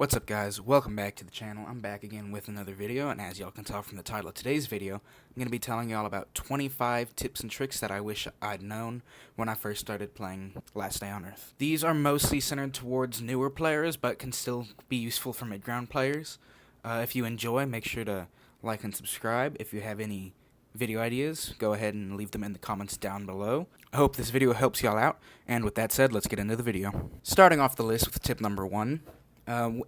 What's up, guys? Welcome back to the channel. I'm back again with another video, and as y'all can tell from the title of today's video, I'm going to be telling y'all about 25 tips and tricks that I wish I'd known when I first started playing Last Day on Earth. These are mostly centered towards newer players, but can still be useful for mid-ground players. If you enjoy, make sure to like and subscribe. If you have any video ideas, go ahead and leave them in the comments down below. I hope this video helps y'all out, and with that said, let's get into the video. Starting off the list with tip number 1.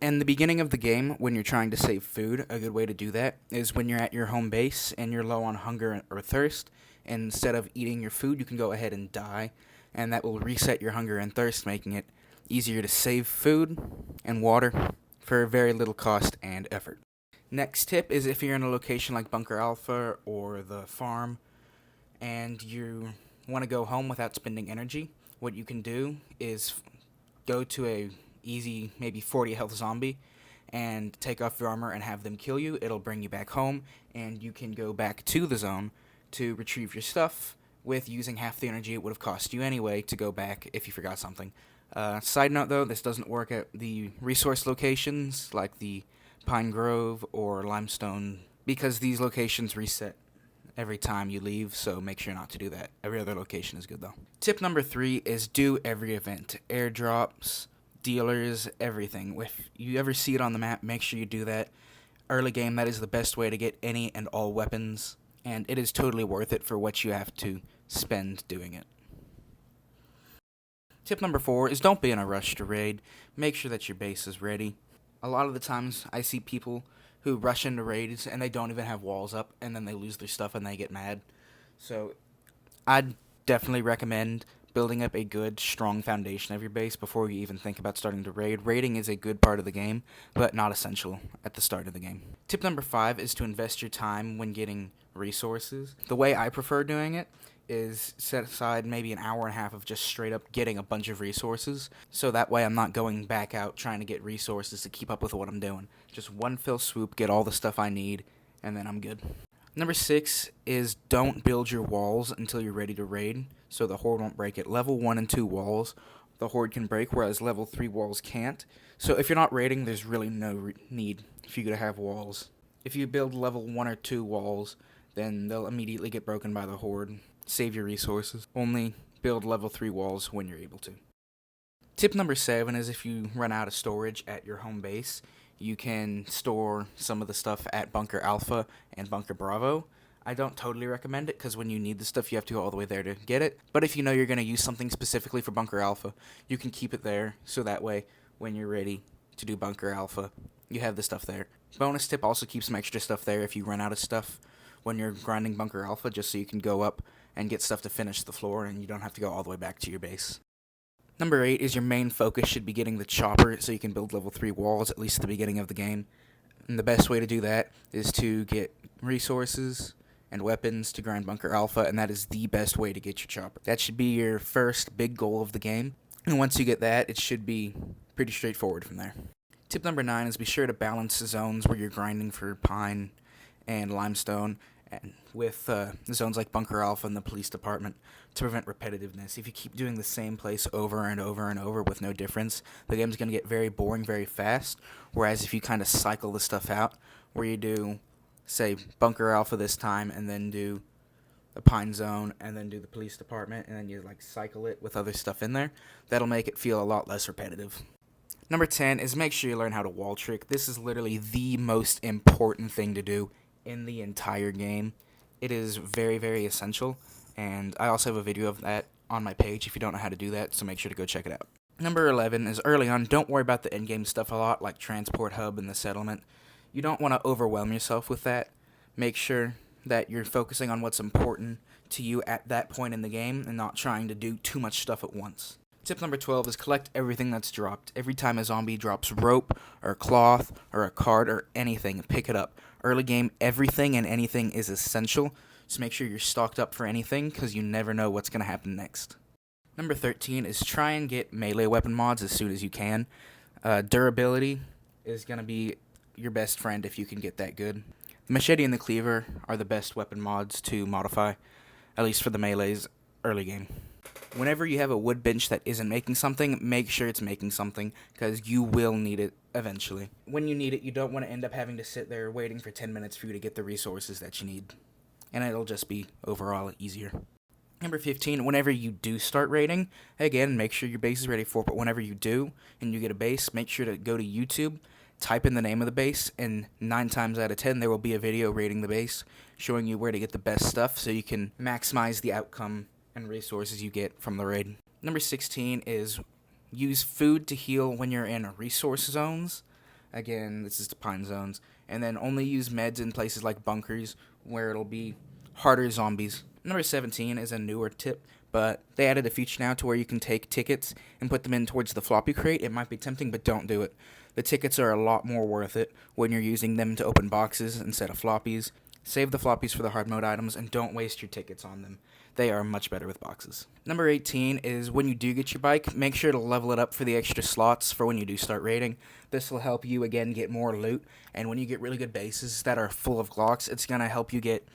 In the beginning of the game, when you're trying to save food, a good way to do that is when you're at your home base and you're low on hunger or thirst. Instead of eating your food, you can go ahead and die, and that will reset your hunger and thirst, making it easier to save food and water for very little cost and effort. Next tip is if you're in a location like Bunker Alpha or the farm and you want to go home without spending energy, what you can do is go to a easy, maybe 40 health zombie, and take off your armor and have them kill you. It'll bring you back home, and you can go back to the zone to retrieve your stuff with using half the energy it would have cost you anyway to go back if you forgot something. Side note though, this doesn't work at the resource locations like the Pine Grove or Limestone, because these locations reset every time you leave, so make sure not to do that. Every other location is good though. Tip number 3 is do every event. Airdrops, dealers, everything. If you ever see it on the map, make sure you do that. Early game, that is the best way to get any and all weapons, and it is totally worth it for what you have to spend doing it. Tip number 4 is don't be in a rush to raid. Make sure that your base is ready. A lot of the times I see people who rush into raids and they don't even have walls up, and then they lose their stuff and they get mad. So I'd definitely recommend building up a good, strong foundation of your base before you even think about starting to raid. Raiding is a good part of the game, but not essential at the start of the game. Tip number 5 is to invest your time when getting resources. The way I prefer doing it is set aside maybe an hour and a half of just straight up getting a bunch of resources, so that way I'm not going back out trying to get resources to keep up with what I'm doing. Just one fell swoop, get all the stuff I need, and then I'm good. Number 6 is don't build your walls until you're ready to raid, so the horde won't break it. Level 1 and 2 walls, the horde can break, whereas level 3 walls can't. So if you're not raiding, there's really no need for you to have walls. If you build level 1 or 2 walls, then they'll immediately get broken by the horde. Save your resources. Only build level 3 walls when you're able to. Tip number 7 is if you run out of storage at your home base, you can store some of the stuff at Bunker Alpha and Bunker Bravo. I don't totally recommend it, because when you need the stuff, you have to go all the way there to get it. But if you know you're going to use something specifically for Bunker Alpha, you can keep it there, so that way, when you're ready to do Bunker Alpha, you have the stuff there. Bonus tip, also keep some extra stuff there if you run out of stuff when you're grinding Bunker Alpha, just so you can go up and get stuff to finish the floor, and you don't have to go all the way back to your base. Number 8 is your main focus should be getting the chopper so you can build level 3 walls, at least at the beginning of the game. And the best way to do that is to get resources and weapons to grind Bunker Alpha, and that is the best way to get your chopper. That should be your first big goal of the game, and once you get that, it should be pretty straightforward from there. Tip number 9 is be sure to balance the zones where you're grinding for Pine and Limestone, and with zones like Bunker Alpha and the police department, to prevent repetitiveness. If you keep doing the same place over and over and over with no difference, the game's going to get very boring very fast, whereas if you kind of cycle the stuff out, where you do, say, Bunker Alpha this time, and then do the Pine Zone, and then do the police department, and then you like cycle it with other stuff in there, that'll make it feel a lot less repetitive. Number 10 is make sure you learn how to wall trick. This is literally the most important thing to do in the entire game. It is very, very essential, and I also have a video of that on my page if you don't know how to do that, so make sure to go check it out. Number 11 is early on, don't worry about the endgame stuff a lot, like transport hub and the settlement. You don't want to overwhelm yourself with that. Make sure that you're focusing on what's important to you at that point in the game and not trying to do too much stuff at once. Tip number 12 is collect everything that's dropped. Every time a zombie drops rope or cloth or a card or anything, pick it up. Early game, everything and anything is essential, so make sure you're stocked up for anything, because you never know what's going to happen next. Number 13 is try and get melee weapon mods as soon as you can. Durability is going to be your best friend if you can get that good. The machete and the cleaver are the best weapon mods to modify, at least for the melees early game. Whenever you have a wood bench that isn't making something, make sure it's making something, because you will need it eventually. When you need it, you don't want to end up having to sit there waiting for 10 minutes for you to get the resources that you need. And it'll just be overall easier. Number 15, whenever you do start raiding, again, make sure your base is ready for it, but whenever you do and you get a base, make sure to go to YouTube, type in the name of the base, and 9 times out of 10 there will be a video rating the base, showing you where to get the best stuff so you can maximize the outcome and resources you get from the raid. Number 16 is use food to heal when you're in resource zones. Again, this is the pine zones. And then only use meds in places like bunkers where it'll be harder zombies. Number 17 is a newer tip, but they added a feature now to where you can take tickets and put them in towards the floppy crate. It might be tempting, but don't do it. The tickets are a lot more worth it when you're using them to open boxes instead of floppies. Save the floppies for the hard mode items and don't waste your tickets on them. They are much better with boxes. Number 18 is when you do get your bike, make sure to level it up for the extra slots for when you do start raiding. This will help you, again, get more loot. And when you get really good bases that are full of Glocks, it's going to help you get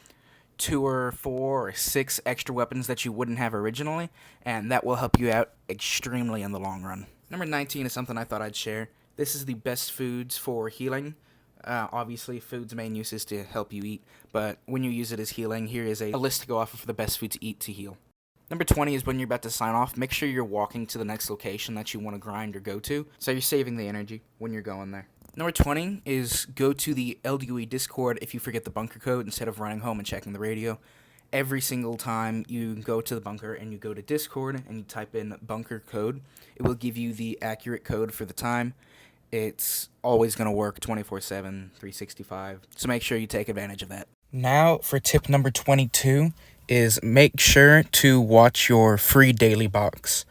2 or 4 or 6 extra weapons that you wouldn't have originally. And that will help you out extremely in the long run. Number 19 is something I thought I'd share. This is the best foods for healing. Obviously, food's main use is to help you eat, but when you use it as healing, here is a list to go off of for the best food to eat to heal. Number 20 is when you're about to sign off, make sure you're walking to the next location that you want to grind or go to, so you're saving the energy when you're going there. Number 20 is go to the LDOE Discord if you forget the bunker code instead of running home and checking the radio. Every single time you go to the bunker and you go to Discord and you type in bunker code, it will give you the accurate code for the time. It's always going to work 24/7, 365, so make sure you take advantage of that. Now for tip number 22 is make sure to watch your free daily box.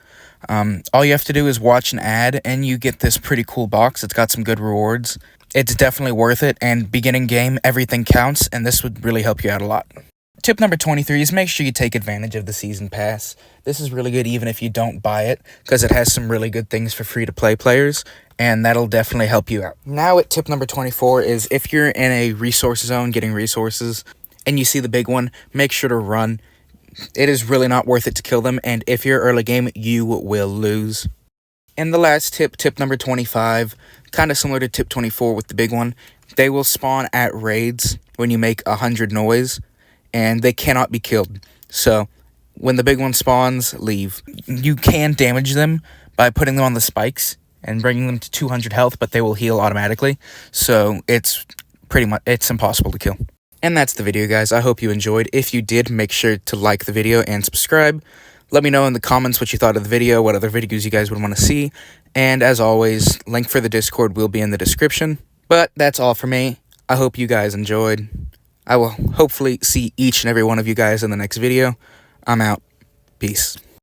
All you have to do is watch an ad and you get this pretty cool box. It's got some good rewards. It's definitely worth it, and beginning game, everything counts, and this would really help you out a lot. Tip number 23 is make sure you take advantage of the season pass. This is really good even if you don't buy it, because it has some really good things for free-to-play players, and that'll definitely help you out. Now at tip number 24 is if you're in a resource zone getting resources, and you see the big one, make sure to run. It is really not worth it to kill them, and if you're early game, you will lose. And the last tip, tip number 25, kind of similar to tip 24 with the big one, they will spawn at raids when you make 100 noise, and they cannot be killed. So when the big one spawns, leave. You can damage them by putting them on the spikes and bringing them to 200 health, but they will heal automatically. So it's impossible to kill. And that's the video, guys. I hope you enjoyed. If you did, make sure to like the video and subscribe. Let me know in the comments what you thought of the video, what other videos you guys would want to see. And as always, link for the Discord will be in the description. But that's all for me. I hope you guys enjoyed. I will hopefully see each and every one of you guys in the next video. I'm out. Peace.